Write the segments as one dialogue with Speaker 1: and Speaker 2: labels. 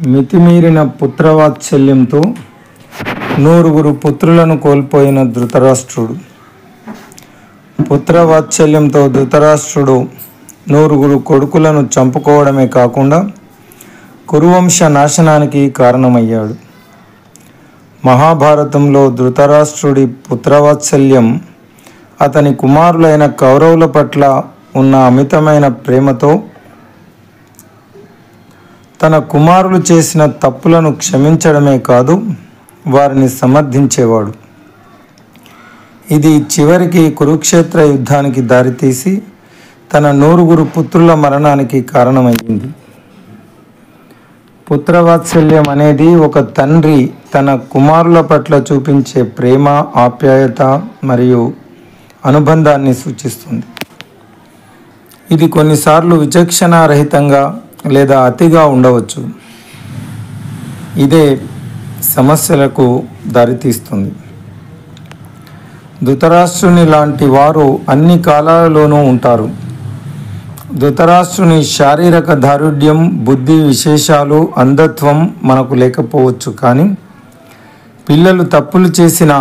Speaker 1: మితిమీరిన పుత్రవాత్సల్యంతో 9 పుత్రులను కోల్పోయిన ధృతరాష్ట్రుడు. పుత్రవాత్సల్యంతో ధృతరాష్ట్రుడు 9 కొడుకులను చంపుకోవడమే కాకుండా కురువంశ నాశనానికి కారణమయ్యాడు. మహాభారతంలో ధృతరాష్ట్రుడి పుత్రవాత్సల్యం అతని కుమారులైన కౌరవుల పట్ల ఉన్న అమితమైన ప్రేమతో తన కుమారులు చేసిన తప్పులను క్షమించడమే కాదు, వారిని సమర్థించేవాడు. ఇది చివరికి కురుక్షేత్ర యుద్ధానికి దారితీసి తన 9 పుత్రుల మరణానికి కారణమయ్యింది. పుత్రవాత్సల్యం అనేది ఒక తండ్రి తన కుమారుల పట్ల చూపించే ప్రేమ, ఆప్యాయత మరియు అనుబంధాన్ని సూచిస్తుంది. ఇది కొన్నిసార్లు విచక్షణారహితంగా లేదా అతిగా ఉండవచ్చు. ఇదే సమస్యలకు దారితీస్తుంది. ధృతరాష్ట్రుని లాంటి వారు అన్ని కాలాలలోనూ ఉంటారు. ధృతరాష్ట్రుని శారీరక దారుఢ్యం, బుద్ధి విశేషాలు, అంధత్వం మనకు లేకపోవచ్చు. కానీ పిల్లలు తప్పులు చేసినా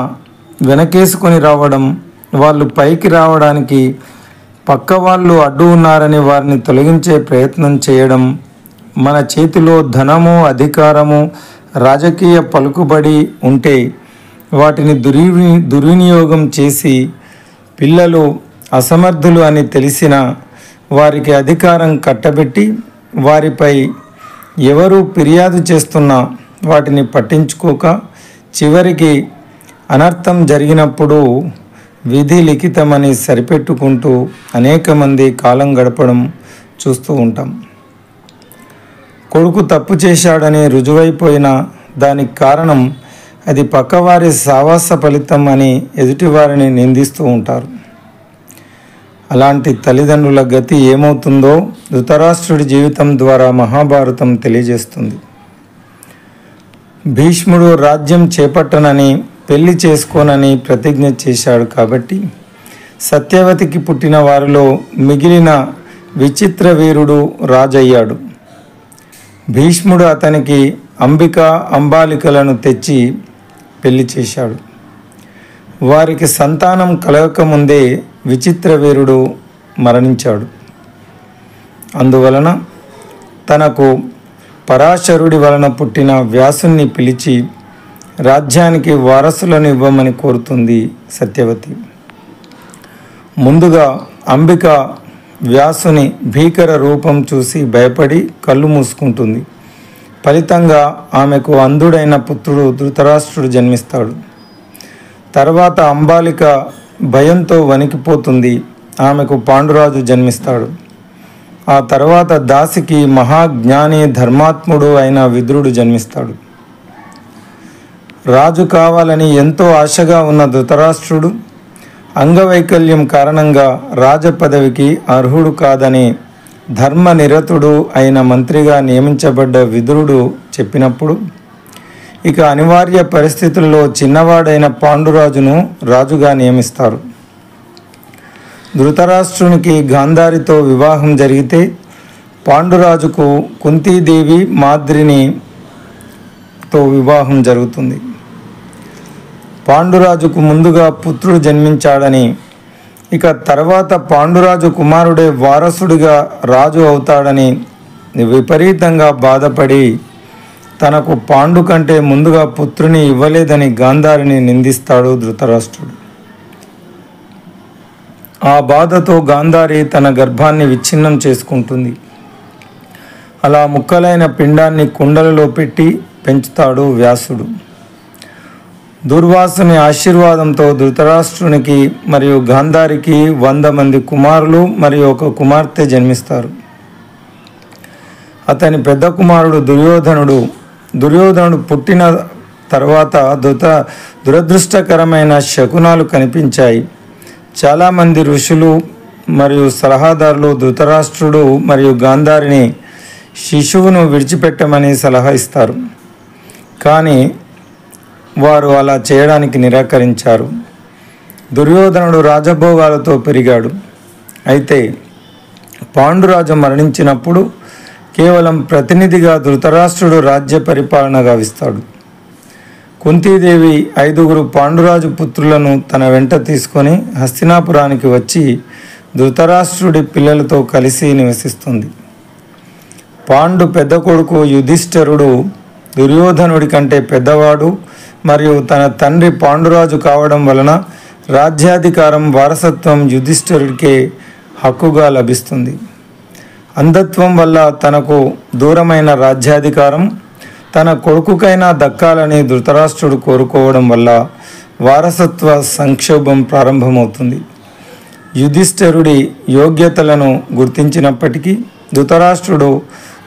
Speaker 1: వెనకేసుకొని రావడం, వాళ్ళు పైకి రావడానికి పక్క వాళ్ళు అడ్డు ఉన్నారని వారిని తొలగించే ప్రయత్నం చేయడం, మన చేతిలో ధనము, అధికారము, రాజకీయ పలుకుబడి ఉంటే వాటిని దుర్వినియోగం చేసి పిల్లలు అసమర్థులు అని తెలిసిన వారికి అధికారం కట్టబెట్టి వారిపై ఎవరు ఫిర్యాదు చేస్తున్నా వాటిని పట్టించుకోక చివరికి అనర్థం జరిగినప్పుడు విధి లిఖితమని సరిపెట్టుకుంటూ అనేక మంది కాలం గడపడం చూస్తూ ఉంటాం. కొడుకు తప్పు చేశాడని రుజువైపోయిన దానికి కారణం అది పక్కవారి సావాస ఫలితం అని ఎదుటివారిని నిందిస్తూ ఉంటారు. అలాంటి తల్లిదండ్రుల గతి ఏమవుతుందో ధృతరాష్ట్రుడి జీవితం ద్వారా మహాభారతం తెలియజేస్తుంది. భీష్ముడు రాజ్యం చేపట్టనని, పెళ్లి చేసుకోనని ప్రతిజ్ఞ చేశాడు. కాబట్టి సత్యవతికి పుట్టిన వారిలో మిగిలిన విచిత్ర వీరుడు రాజయ్యాడు. భీష్ముడు అతనికి అంబిక, అంబాలికలను తెచ్చి పెళ్లి చేశాడు. వారికి సంతానం కలగకముందే విచిత్ర వీరుడు మరణించాడు. అందువలన తనకు పరాశరుడి వలన పుట్టిన వ్యాసుని పిలిచి రాజ్యానికి వారసులను ఇవ్వమని కోరుతుంది సత్యవతి. ముందుగా అంబిక వ్యాసుని భీకర రూపం చూసి భయపడి కళ్ళు మూసుకుంటుంది. ఫలితంగా ఆమెకు అంధుడైన పుత్రుడు ధృతరాష్ట్రుడు జన్మిస్తాడు. తర్వాత అంబాలిక భయంతో వణికిపోతుంది. ఆమెకు పాండురాజు జన్మిస్తాడు. ఆ తర్వాత దాసికి మహాజ్ఞాని, ధర్మాత్ముడు అయిన విదురుడు జన్మిస్తాడు. రాజు కావాలని ఎంతో ఆశగా ఉన్న ధృతరాష్ట్రుడు అంగవైకల్యం కారణంగా రాజపదవికి అర్హుడు కాదని ధర్మనిరతుడు అయిన మంత్రిగా నియమించబడ్డ విదురుడు చెప్పినప్పుడు ఇక అనివార్య పరిస్థితుల్లో చిన్నవాడైన పాండురాజును రాజుగా నియమిస్తారు. ధృతరాష్ట్రునికి గాంధారితో వివాహం జరిగితే పాండురాజుకు కుంతీదేవి, మాద్రినితో వివాహం జరుగుతుంది. పాండురాజుకు ముందుగా పుత్రుడు జన్మించాడని, ఇక తర్వాత పాండురాజు కుమారుడే వారసుడిగా రాజు అవుతాడని విపరీతంగా బాధపడి తనకు పాండు కంటే ముందుగా పుత్రుని ఇవ్వలేదని గాంధారిని నిందిస్తాడు ధృతరాష్ట్రుడు. ఆ బాధతో గాంధారి తన గర్భాన్ని విచ్ఛిన్నం చేసుకుంటుంది. అలా ముక్కలైన పిండాన్ని కుండలలో పెట్టి పెంచుతాడు వ్యాసుడు. దుర్వాసుని ఆశీర్వాదంతో ధృతరాష్ట్రునికి మరియు గాంధారికి 100 మంది కుమారులు మరియు 1 కుమార్తె జన్మిస్తారు. అతని పెద్ద కుమారుడు దుర్యోధనుడు పుట్టిన తర్వాత దురదృష్టకరమైన శకునాలు కనిపించాయి. చాలామంది ఋషులు మరియు సలహాదారులు ధృతరాష్ట్రుడు మరియు గాంధారిని శిశువును విడిచిపెట్టమని సలహా ఇస్తారు. కానీ వారు అలా చేయడానికి నిరాకరించారు. దుర్యోధనుడు రాజభోగాలతో పెరిగాడు. అయితే పాండురాజు మరణించినప్పుడు కేవలం ప్రతినిధిగా ధృతరాష్ట్రుడు రాజ్య పరిపాలన గావిస్తాడు. కుంతీదేవి 5 పాండురాజు పుత్రులను తన వెంట తీసుకొని హస్తినాపురానికి వచ్చి ధృతరాష్ట్రుడి పిల్లలతో కలిసి నివసిస్తుంది. పాండు పెద్ద కొడుకు యుధిష్ఠిరుడు దుర్యోధనుడి కంటే పెద్దవాడు మరియు తన తండ్రి పాండురాజు కావడం వలన రాజ్యాధికారం వారసత్వం యుధిష్ఠిరుడికే హక్కుగా లభిస్తుంది. అంధత్వం వల్ల తనకు దూరమైన రాజ్యాధికారం తన కొడుకుకైనా దక్కాలని ధృతరాష్ట్రుడు కోరుకోవడం వల్ల వారసత్వ సంక్షోభం ప్రారంభమవుతుంది. యుధిష్ఠిరుడి యోగ్యతలను గుర్తించినప్పటికీ ధృతరాష్ట్రుడు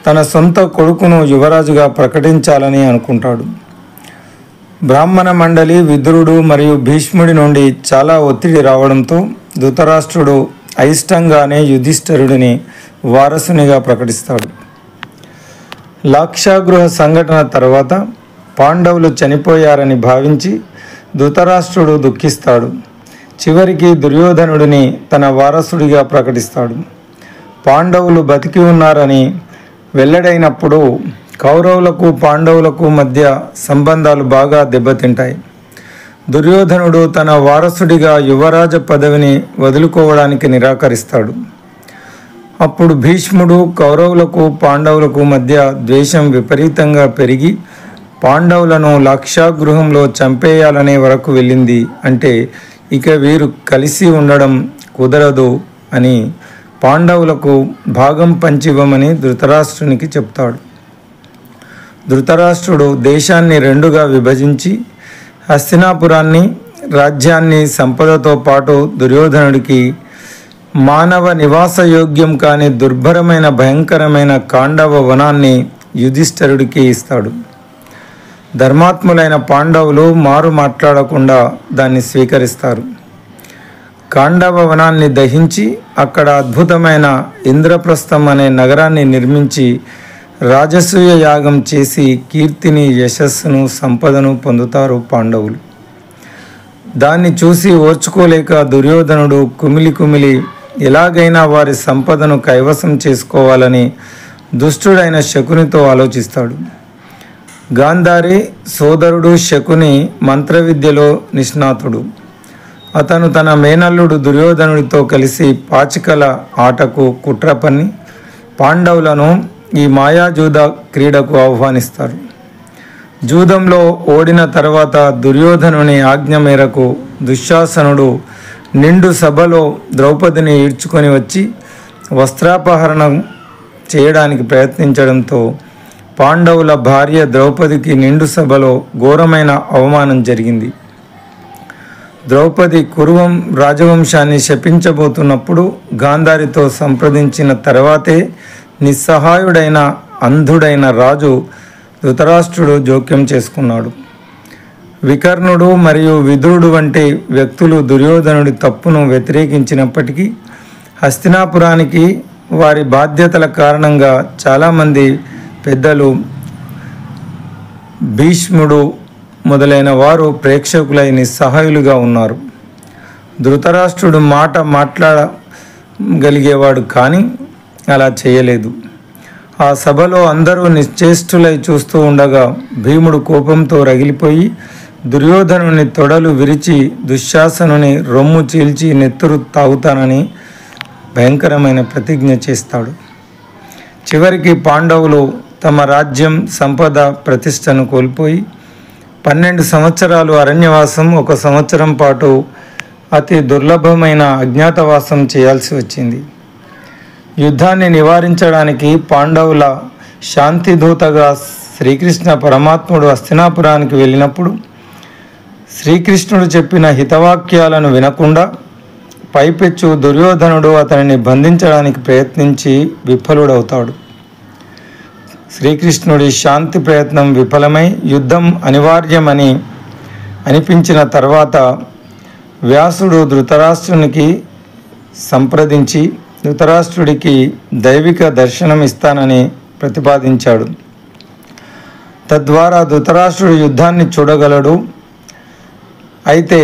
Speaker 1: తన సొంత కొడుకును యువరాజుగా ప్రకటించాలని అనుకుంటాడు. బ్రాహ్మణ మండలి, విదురుడు మరియు భీష్ముడి నుండి చాలా ఒత్తిడి రావడంతో ధృతరాష్ట్రుడు అయిష్టంగానే యుధిష్ఠిరుడిని వారసునిగా ప్రకటిస్తాడు. లాక్షాగృహ సంఘటన తర్వాత పాండవులు చనిపోయారని భావించి ధృతరాష్ట్రుడు దుఃఖిస్తాడు. చివరికి దుర్యోధనుడిని తన వారసుడిగా ప్రకటిస్తాడు. పాండవులు బతికి ఉన్నారని వెల్లడైనప్పుడు కౌరవులకు పాండవులకు మధ్య సంబంధాలు బాగా దెబ్బతింటాయి. దుర్యోధనుడు తన వారసుడిగా యువరాజ పదవిని వదులుకోవడానికి నిరాకరిస్తాడు. అప్పుడు భీష్ముడు కౌరవులకు పాండవులకు మధ్య ద్వేషం విపరీతంగా పెరిగి పాండవులను లాక్షాగృహంలో చంపేయాలనే వరకు వెళ్ళింది. అంటే ఇక వీరు కలిసి ఉండడం కుదరదు అని పాండవులకు భాగం పంచివ్వమని ధృతరాష్ట్రునికి చెప్తాడు. ధృతరాష్ట్రుడు దేశాన్ని 2గా విభజించి హస్తినాపురాన్ని, రాజ్యాన్ని, సంపదతో పాటు దుర్యోధనుడికి మానవ నివాసయోగ్యం కాని దుర్భరమైన భయంకరమైన కాండవ వనాన్ని యుధిష్ఠిరుడికి ఇస్తాడు. ధర్మాత్ములైన పాండవులు మారు మాట్లాడకుండా దాన్ని స్వీకరిస్తారు. కాండవ వనాన్ని దహించి అక్కడ అద్భుతమైన ఇంద్రప్రస్థం అనే నగరాన్ని నిర్మించి రాజసూయ యాగం చేసి కీర్తిని, యశస్సును, సంపదను పొందుతారు పాండవులు. దాన్ని చూసి ఓర్చుకోలేక దుర్యోధనుడు కుమిలి ఎలాగైనా వారి సంపదను కైవసం చేసుకోవాలని దుష్టుడైన శకునితో ఆలోచిస్తాడు. గాంధారి సోదరుడు శకుని మంత్రవిద్యలో నిష్ణాతుడు. అతను తన మేనల్లుడు దుర్యోధనుడితో కలిసి పాచికల ఆటకు కుట్ర పన్ని పాండవులను ఈ మాయాజూద క్రీడకు ఆహ్వానిస్తారు. జూదంలో ఓడిన తర్వాత దుర్యోధనుని ఆజ్ఞ మేరకు దుశ్శాసనుడు నిండు సభలో ద్రౌపదిని ఈడ్చుకొని వచ్చి వస్త్రాపహరణం చేయడానికి ప్రయత్నించడంతో పాండవుల భార్య ద్రౌపదికి నిండు సభలో ఘోరమైన అవమానం జరిగింది. ద్రౌపది కురువం రాజవంశాన్ని శపించబోతున్నప్పుడు గాంధారితో సంప్రదించిన తర్వాతే నిస్సహాయుడైన అంధుడైన రాజు ధృతరాష్ట్రుడు జోక్యం చేసుకున్నాడు. వికర్ణుడు మరియు విదురుడు వంటి వ్యక్తులు దుర్యోధనుడి తప్పును వ్యతిరేకించినప్పటికీ హస్తినాపురానికి వారి బాధ్యతల కారణంగా చాలామంది పెద్దలు, భీష్ముడు మొదలైన వారు ప్రేక్షకులై నిస్సహాయులుగా ఉన్నారు. ధృతరాష్ట్రుడు మాట మాట్లాడగలిగేవాడు కానీ అలా చేయలేదు. ఆ సభలో అందరూ నిశ్చేష్టులై చూస్తూ ఉండగా భీముడు కోపంతో రగిలిపోయి దుర్యోధనుని తొడలు విరిచి దుశ్శాసనుని రొమ్ము చీల్చి నెత్తురు తాగుతానని భయంకరమైన ప్రతిజ్ఞ చేస్తాడు. చివరికి పాండవులు తమ రాజ్యం, సంపద, ప్రతిష్టను కోల్పోయి 12 సంవత్సరాలు అరణ్యవాసం, 1 సంవత్సరం పాటు అతి దుర్లభమైన అజ్ఞాతవాసం చేయాల్సి వచ్చింది. యుద్ధాన్ని నివారించడానికి పాండవుల శాంతిదూతగా శ్రీకృష్ణ పరమాత్ముడు హస్తినాపురానికి వెళ్ళినప్పుడు శ్రీకృష్ణుడు చెప్పిన హితవాక్యాలను వినకుండా పైపెచ్చు దుర్యోధనుడు అతనిని బంధించడానికి ప్రయత్నించి విఫలుడవుతాడు. శ్రీకృష్ణుడి శాంతి ప్రయత్నం విఫలమై యుద్ధం అనివార్యమని అనిపించిన తర్వాత వ్యాసుడు ధృతరాష్ట్రునికి సంప్రదించి ధృతరాష్ట్రుడికి దైవిక దర్శనం ఇస్తానని ప్రతిపాదించాడు. తద్వారా ధృతరాష్ట్రుడు యుద్ధాన్ని చూడగలడు. అయితే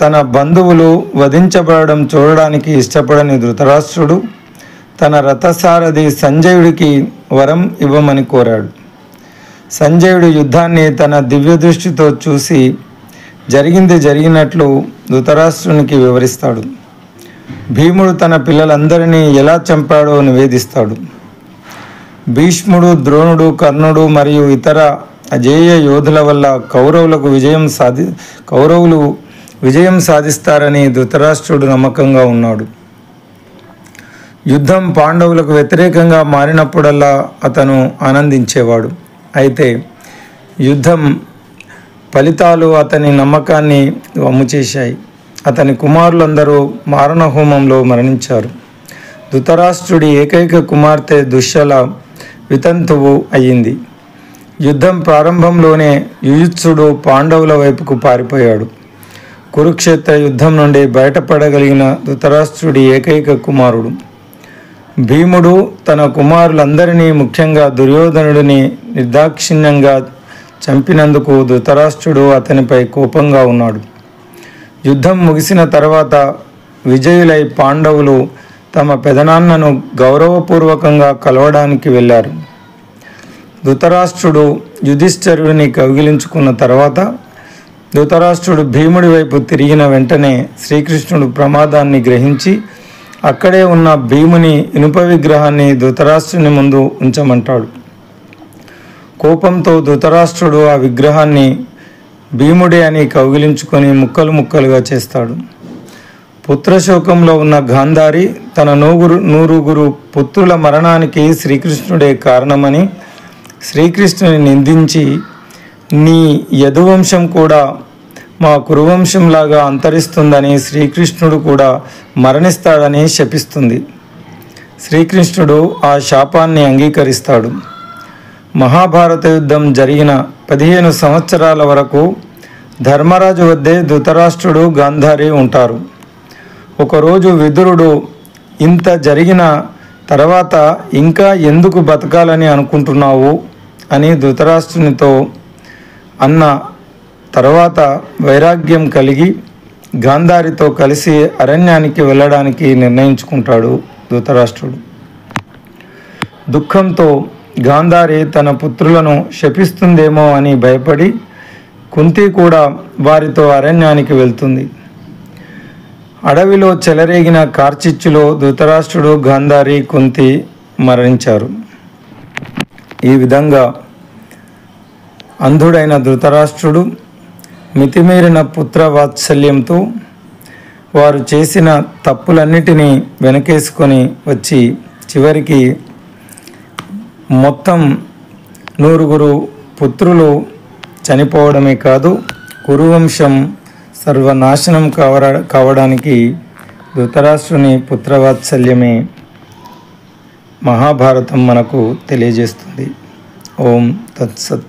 Speaker 1: తన బంధువులు వధించబడడం చూడడానికి ఇష్టపడని ధృతరాష్ట్రుడు తన రథసారథి సంజయుడికి వరం ఇవ్వమని కోరాడు. సంజయుడు యుద్ధాన్ని తన దివ్య దృష్టితో చూసి జరిగింది జరిగినట్లు ధృతరాష్ట్రునికి వివరిస్తాడు. భీముడు తన పిల్లలందరినీ ఎలా చంపాడో నివేదిస్తాడు. భీష్ముడు, ద్రోణుడు, కర్ణుడు మరియు ఇతర అజేయ యోధుల వల్ల కౌరవులు విజయం సాధిస్తారని ధృతరాష్ట్రుడు నమ్మకంగా ఉన్నాడు. యుద్ధం పాండవులకు వ్యతిరేకంగా మారినప్పుడల్లా అతను ఆనందించేవాడు. అయితే యుద్ధం ఫలితాలు అతని నమ్మకాన్ని వమ్ము చేశాయి. అతని కుమారులందరూ మారణహోమంలో మరణించారు. ధృతరాష్ట్రుడి ఏకైక కుమార్తె దుశ్శల వితంతువు అయ్యింది. యుద్ధం ప్రారంభంలోనే యుయుత్సుడు పాండవుల వైపుకు పారిపోయాడు. కురుక్షేత్ర యుద్ధం నుండి బయటపడగలిగిన ధృతరాష్ట్రుడి ఏకైక కుమారుడు. భీముడు తన కుమారులందరినీ, ముఖ్యంగా దుర్యోధనుడిని నిర్దాక్షిణ్యంగా చంపినందుకు ధృతరాష్ట్రుడు అతనిపై కోపంగా ఉన్నాడు. యుద్ధం ముగిసిన తర్వాత విజయులై పాండవులు తమ పెదనాన్నను గౌరవపూర్వకంగా కలవడానికి వెళ్ళారు. ధృతరాష్ట్రుడు యుధిష్ఠిరుడిని కౌగిలించుకున్న తర్వాత ధృతరాష్ట్రుడు భీముడి వైపు తిరిగిన వెంటనే శ్రీకృష్ణుడు ప్రమాదాన్ని గ్రహించి అక్కడే ఉన్న భీముని ఇనుప విగ్రహాన్ని ధృతరాష్ట్రుని ముందు ఉంచమంటాడు. కోపంతో ధృతరాష్ట్రుడు ఆ విగ్రహాన్ని భీముడే అని కౌగిలించుకొని ముక్కలు ముక్కలుగా చేస్తాడు. పుత్రశోకంలో ఉన్న గాంధారి తన నూరుగురు పుత్రుల మరణానికి శ్రీకృష్ణుడే కారణమని శ్రీకృష్ణుని నిందించి, నీ యదువంశం కూడా మా కురువంశంలాగా అంతరిస్తుందని, శ్రీకృష్ణుడు కూడా మరణిస్తాడని శపిస్తుంది. శ్రీకృష్ణుడు ఆ శాపాన్ని అంగీకరిస్తాడు. మహాభారత యుద్ధం జరిగిన 15 సంవత్సరాల వరకు ధర్మరాజు వద్దే ధృతరాష్ట్రుడు, గాంధారి ఉంటారు. ఒకరోజు విదురుడు ఇంత జరిగిన తర్వాత ఇంకా ఎందుకు బతకాలని అనుకుంటున్నావు అని ధృతరాష్ట్రునితో అన్న తర్వాత వైరాగ్యం కలిగి గాంధారితో కలిసి అరణ్యానికి వెళ్ళడానికి నిర్ణయించుకుంటాడు ధృతరాష్ట్రుడు. దుఃఖంతో గాంధారి తన పుత్రులను శపిస్తుందేమో అని భయపడి కుంతి కూడా వారితో అరణ్యానికి వెళ్తుంది. అడవిలో చెలరేగిన కార్చిచ్చులో ధృతరాష్ట్రుడు, గాంధారి, కుంతి మరణించారు. ఈ విధంగా అంధుడైన ధృతరాష్ట్రుడు మితిమీరిన పుత్రవాత్సల్యంతో వారు చేసిన తప్పులన్నిటినీ వెనకేసుకొని వచ్చి చివరికి మొత్తం 100 పుత్రులు చనిపోవడమే కాదు, కురువంశం సర్వనాశనం కావడానికి ధృతరాష్ట్రుని పుత్రవాత్సల్యమే మహాభారతం మనకు తెలియజేస్తుంది. ఓం తత్సత్.